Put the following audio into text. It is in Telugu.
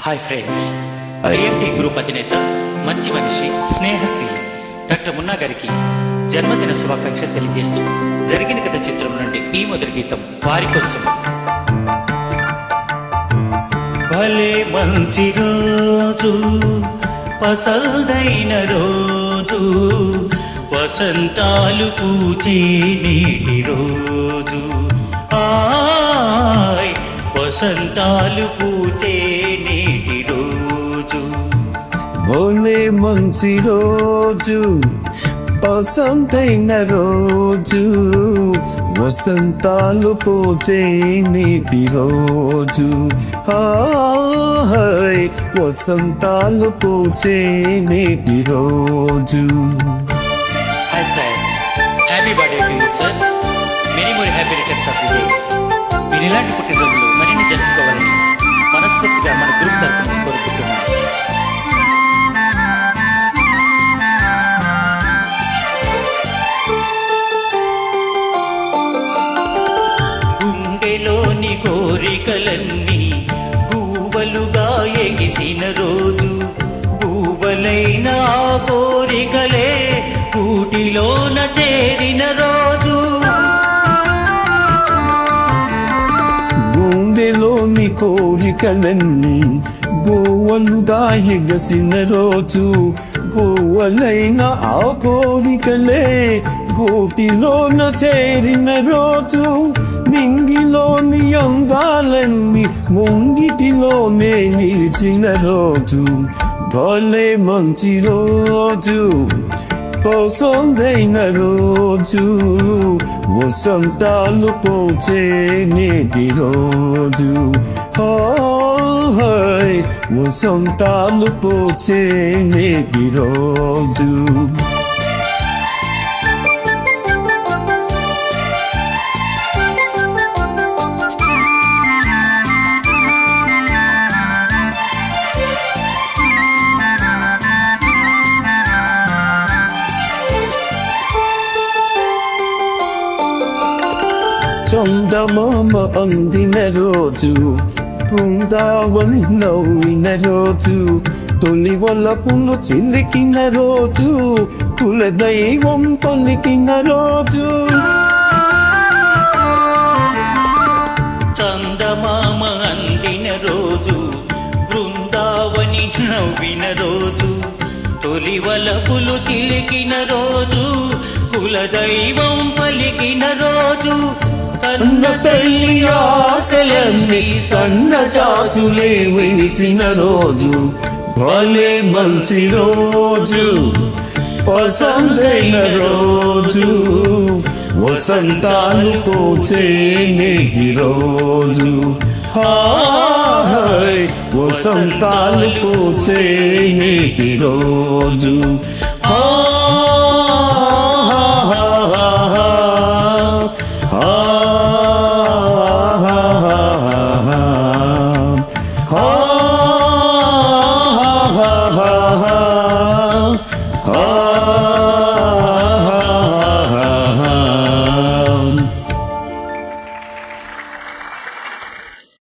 హాయ్ ఫ్రెండ్స్, ఐఎంటీ గ్రూప్ అధినేత మంచి మనిషి స్నేహశీలి డాక్టర్ మున్నా గారికి జన్మదిన శుభాకాంక్షలు తెలియజేస్తూ జరిగిన కథ చిత్రం నుండి ఈ మొదటి గీతం వారి కోసం. భలే మంచి రోజు, పసందైన రోజు, వసంతాలు పూచే నేటి రోజు, ఆయ్ వసంతాలు పూచే నేటి రోజు. భలే మంచి రోజు, పసందైన రోజు, వసంతాలు పూచే నేటి రోజు, హాయ్ వసంతాలు పూచే నేటి రోజు. Hi sir, happy birthday to you sir. Many more happy returns of the day. మీరు ఇలాంటి పుట్టినరోజులు మరిన్ని జరుపుకోవాలని మనస్ఫూర్తిగా మన గ్రూప్ తరఫు నుంచి కోరుకుంటున్నాం. గుండెలోని కోరికలన్నీ గువ్వలుగా ఎగిసిన రోజు, గువ్వలైన ఆ కోరికలే కూటిలోన చేరిన రోజు. గుండెలోని కోరికలన్నీ గోవలుగా ఎగసిన రోజు, గోవలైన ఆ కోరికలే గోటిలోన చేరిన రోజు, మింగిలోని అందాలన్నీ ముంగిటిలోనే నిలిచిన రోజు. భలే మంచి రోజు, పసందైన రోజు, వసంతాలు పూచే నేటి రోజు, హాయ్ వసంతాలు పూచే నేటి రోజు. చందమామ అందిన రోజు, బృందావని నవ్విన రోజు, తొలి వలపును చిలికిన రోజు, కులదైవం పలికిన రోజు. చందమామ అందిన రోజు, బృందావని నవ్విన రోజు, తొలి వలపులు చిలికిన రోజు, కులదైవం పలికిన రోజు. కన్న తల్లి ఆశలన్నీ సన్న చాచులే వెలిసిన రోజు. భలే మంచి రోజు, పసందైన రోజు, వసంతాలు పూచే నేటి రోజు, హాయ్ వసంతాలు పూచే నేటి రోజు, హాయ్